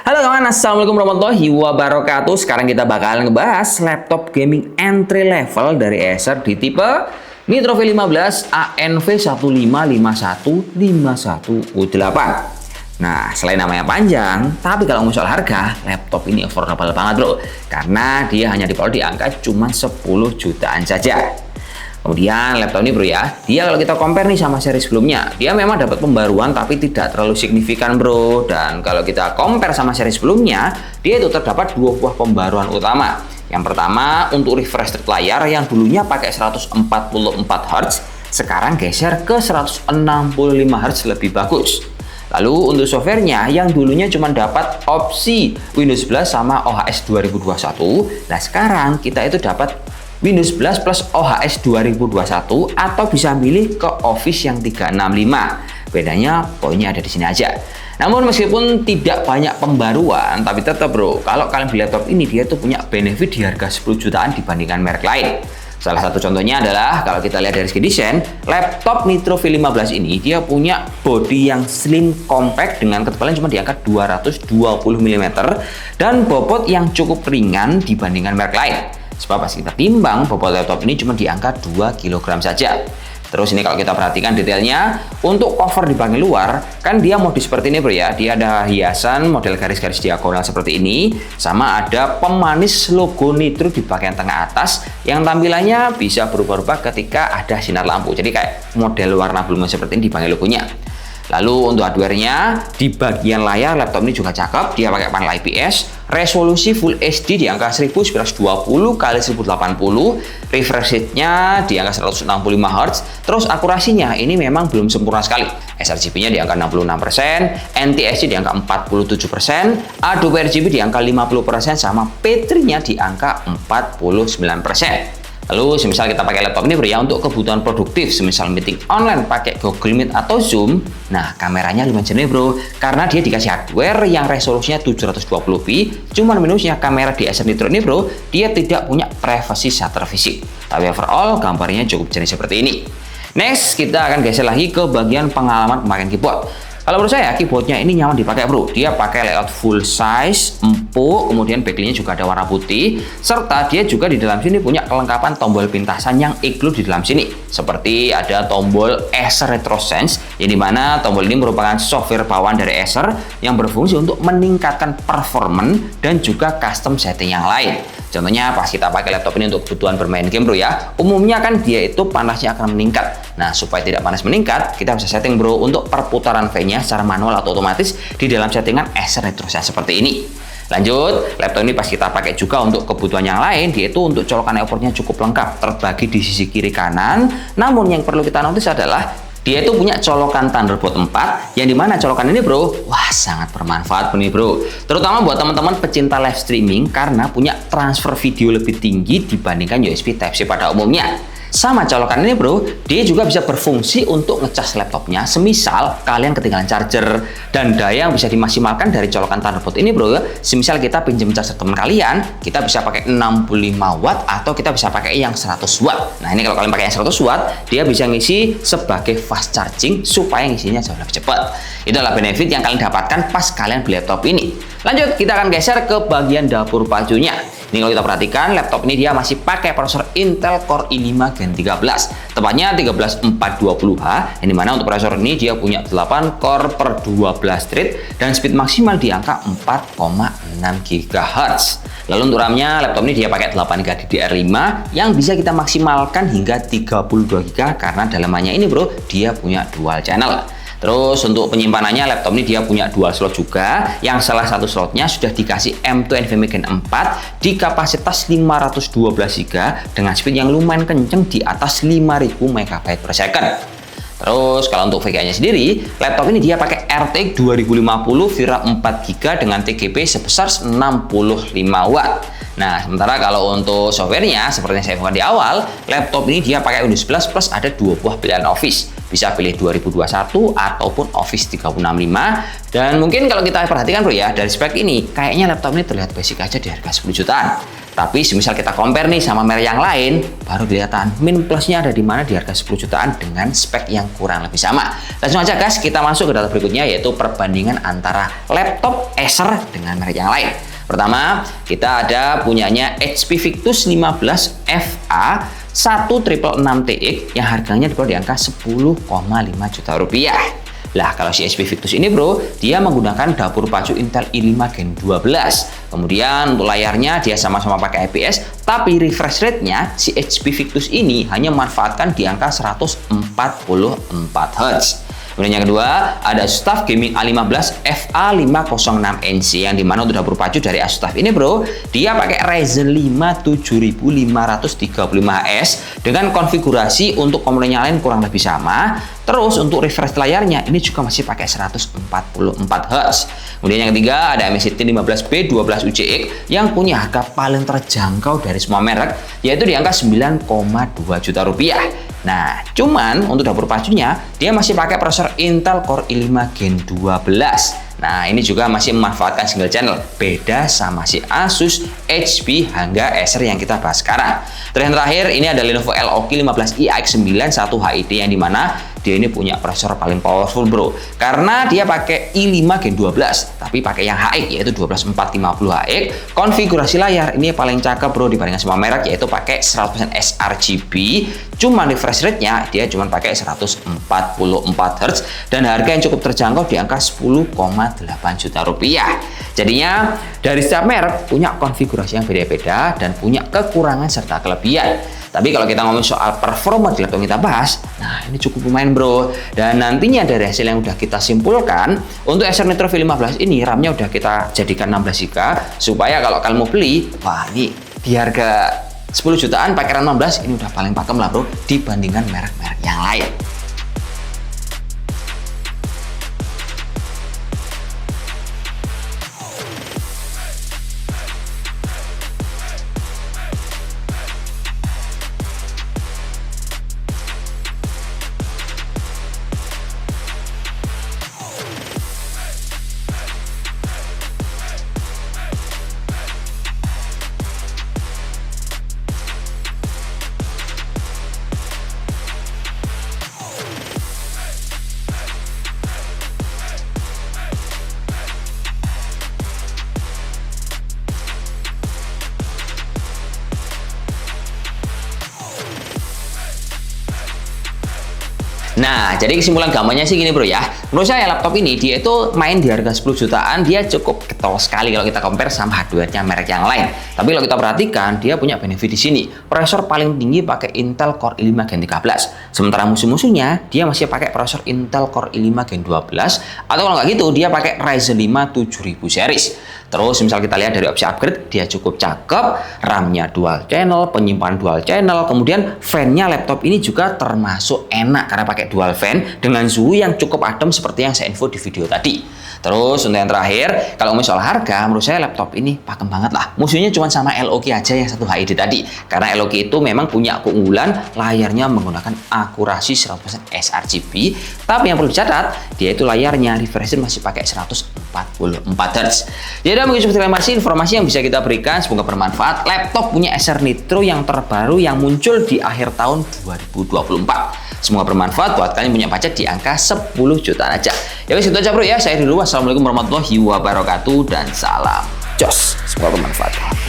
Halo kawan, assalamualaikum warahmatullahi wabarakatuh. Sekarang kita bakalan ngebahas laptop gaming entry level dari Acer di tipe Nitro V15 ANV155151U8. Nah, selain namanya panjang, tapi kalau ngomong soal harga, laptop ini affordable banget bro, karena dia hanya dijual di angka cuma 10 jutaan saja. Kemudian laptop ini bro ya, dia kalau kita compare nih sama seri sebelumnya, dia memang dapat pembaruan tapi tidak terlalu signifikan bro. Dan kalau kita compare sama seri sebelumnya, dia itu terdapat dua buah pembaruan utama. Yang pertama untuk refresh rate layar yang dulunya pakai 144 Hz, sekarang geser ke 165 Hz lebih bagus. Lalu untuk softwarenya yang dulunya cuma dapat opsi Windows 11 sama OHS 2021, nah sekarang kita itu dapat Windows 11 plus OHS 2021 atau bisa pilih ke Office yang 365. Bedanya poinnya ada di sini aja. Namun meskipun tidak banyak pembaruan, tapi tetap bro, kalau kalian beli laptop ini dia tuh punya benefit di harga 10 jutaan dibandingkan merek lain. Salah satu contohnya adalah kalau kita lihat dari segi desain, laptop Nitro V15 ini dia punya bodi yang slim compact dengan ketebalan cuma di angka 220 mm dan bobot yang cukup ringan dibandingkan merek lain. Sebab pas kita timbang, bobot laptop ini cuma di angka 2 kg saja. Terus ini kalau kita perhatikan detailnya, untuk cover di bagian luar, kan dia modis seperti ini bro ya. Dia ada hiasan model garis-garis diagonal seperti ini, sama ada pemanis logo Nitro di bagian tengah atas, yang tampilannya bisa berubah-ubah ketika ada sinar lampu. Jadi kayak model warna blue seperti ini di bagian logonya. Lalu untuk hardware-nya, di bagian layar laptop ini juga cakep. Dia pakai panel IPS, resolusi Full HD di angka 1920x1080, refresh rate-nya di angka 165 Hz. Terus akurasinya ini memang belum sempurna sekali. sRGB-nya di angka 66%, NTSC di angka 47%, Adobe RGB di angka 50%, sama P3-nya di angka 49%. Lalu semisal kita pakai laptop ini bro ya untuk kebutuhan produktif, semisal meeting online pakai Google Meet atau Zoom, nah kameranya lumayan jernih bro, karena dia dikasih hardware yang resolusinya 720p. Cuman minusnya kamera di Acer Nitro ini bro, dia tidak punya privacy shutter visit. Tapi overall gambarnya cukup jernih seperti ini. Next, kita akan geser lagi ke bagian pengalaman pemakaian keyboard. Kalau menurut saya keyboardnya ini nyaman dipakai bro. Dia pakai layout full size, empuk, kemudian backlinknya juga ada warna putih, serta dia juga di dalam sini punya kelengkapan tombol pintasan yang include di dalam sini. Seperti ada tombol Acer RetroSense, yang dimana tombol ini merupakan software bawaan dari Acer yang berfungsi untuk meningkatkan performance dan juga custom setting yang lain. Contohnya pas kita pakai laptop ini untuk kebutuhan bermain game bro ya, umumnya kan dia itu panasnya akan meningkat. Nah supaya tidak panas meningkat, kita bisa setting bro untuk perputaran fan-nya secara manual atau otomatis di dalam settingan Acer RetroSense seperti ini. Lanjut, laptop ini pas kita pakai juga untuk kebutuhan yang lain, dia itu untuk colokan outputnya cukup lengkap, terbagi di sisi kiri kanan. Namun yang perlu kita notice adalah dia itu punya colokan Thunderbolt 4, yang dimana colokan ini bro, wah sangat bermanfaat nih bro. Terutama buat teman-teman pecinta live streaming karena punya transfer video lebih tinggi dibandingkan USB Type-C pada umumnya. Sama colokan ini bro, dia juga bisa berfungsi untuk ngecas laptopnya semisal kalian ketinggalan charger, dan daya yang bisa dimaksimalkan dari colokan Thunderbolt ini bro, semisal kita pinjam charger teman kalian, kita bisa pakai 65 watt atau kita bisa pakai yang 100 watt. Nah ini kalau kalian pakai yang 100 watt, dia bisa ngisi sebagai fast charging supaya ngisinya jauh lebih cepat. Itu adalah benefit yang kalian dapatkan pas kalian beli laptop ini. Lanjut, kita akan geser ke bagian dapur pacunya. Ini kalau kita perhatikan, laptop ini dia masih pakai prosesor Intel Core i5 Gen 13, tepatnya 13420H, yang dimana untuk prosesor ini dia punya 8 core per 12 thread dan speed maksimal di angka 4,6 GHz. Lalu untuk RAM-nya, laptop ini dia pakai 8GB DDR5 yang bisa kita maksimalkan hingga 32GB karena dalamannya ini bro, dia punya dual channel. Terus untuk penyimpanannya, laptop ini dia punya dual slot juga, yang salah satu slotnya sudah dikasih M.2 NVMe Gen 4 di kapasitas 512GB dengan speed yang lumayan kenceng di atas 5000 MB per second. Terus kalau untuk VGA-nya sendiri, laptop ini dia pakai RTX 2050 VRAM 4GB dengan TGP sebesar 65 watt. Nah, sementara kalau untuk softwarenya, seperti yang saya infokan di awal, laptop ini dia pakai Windows 11 plus ada 2 buah pilihan Office. Bisa pilih 2021 ataupun Office 365. Dan mungkin kalau kita perhatikan bro ya, dari spek ini, kayaknya laptop ini terlihat basic aja di harga 10 jutaan. Tapi semisal kita compare nih sama merek yang lain, baru kelihatan min plusnya ada di mana di harga 10 jutaan dengan spek yang kurang lebih sama. Langsung aja guys, kita masuk ke data berikutnya yaitu perbandingan antara laptop Acer dengan merek yang lain. Pertama, kita ada punyanya HP Victus 15 FA 1666TX yang harganya di angka 10,5 juta rupiah. Lah, kalau si HP Victus ini bro, dia menggunakan dapur pacu Intel i5 Gen 12. Kemudian untuk layarnya dia sama-sama pakai IPS, tapi refresh rate-nya si HP Victus ini hanya memanfaatkan di angka 144 Hz. Kemudian yang kedua, ada Asus TUF Gaming A15 FA506NC yang dimana untuk dapur pacu dari Asus TUF ini bro, dia pakai Ryzen 5 7535S dengan konfigurasi untuk komponen yang lain kurang lebih sama. Terus untuk refresh layarnya ini juga masih pakai 144 Hz. Kemudian yang ketiga ada MSI 15B12UCX yang punya harga paling terjangkau dari semua merek, yaitu di angka 9,2 juta rupiah. Nah, cuman untuk dapur pacunya dia masih pakai prosesor Intel Core i5 Gen 12. Nah, ini juga masih memanfaatkan single channel, beda sama si Asus, HP, hingga Acer yang kita bahas sekarang. Terus yang terakhir, ini ada Lenovo LOG 15i AX91 HID yang dimana dia ini punya prosesor paling powerful bro, karena dia pakai i5 Gen 12 tapi pakai yang HX yaitu 12450HX. Konfigurasi layar ini paling cakep bro dibandingkan semua merek, yaitu pakai 100% sRGB, cuma refresh rate-nya dia cuma pakai 144 Hz dan harga yang cukup terjangkau di angka 10,8 juta rupiah. Jadinya dari setiap merek punya konfigurasi yang beda-beda dan punya kekurangan serta kelebihan. Tapi kalau kita ngomong soal performa di laptop yang kita bahas, nah ini cukup lumayan bro. Dan nantinya dari hasil yang udah kita simpulkan, untuk Acer Nitro V15 ini RAM-nya udah kita jadikan 16GB, supaya kalau kalian mau beli, wah ini di harga 10 jutaan pakai RAM 16 ini udah paling pakem lah bro dibandingkan merek-merek yang lain. Nah, jadi kesimpulan gampangnya sih gini bro ya. Menurut saya laptop ini dia itu main di harga 10 jutaan, dia cukup getol sekali kalau kita compare sama hardware-nya merek yang lain. Tapi kalau kita perhatikan, dia punya benefit di sini. Prosesor paling tinggi pakai Intel Core i5 Gen 13. Sementara musuh-musuhnya dia masih pakai prosesor Intel Core i5 Gen 12 atau kalau nggak gitu dia pakai Ryzen 5 7000 series. Terus misal kita lihat dari opsi upgrade, dia cukup cakep, RAM-nya dual channel, penyimpanan dual channel, kemudian fan-nya laptop ini juga termasuk enak karena pakai dual fan dengan suhu yang cukup adem seperti yang saya info di video tadi. Terus untuk yang terakhir, kalau ngomongin soal harga, menurut saya laptop ini pakem banget lah. Musuhnya cuma sama LOG aja yang satu HID tadi. Karena LOG itu memang punya keunggulan layarnya menggunakan akurasi 100% sRGB. Tapi yang perlu dicatat, dia itu layarnya refresh rate masih pakai 144 Hz. Jadi mungkin seperti masih informasi yang bisa kita berikan, semoga bermanfaat. Laptop punya Acer Nitro yang terbaru yang muncul di akhir tahun 2024. Semoga bermanfaat buat kalian yang punya budget di angka 10 jutaan aja. Ya wes, itu aja bro ya. Saya dulu. Wassalamualaikum warahmatullahi wabarakatuh dan salam jos. Semoga bermanfaat.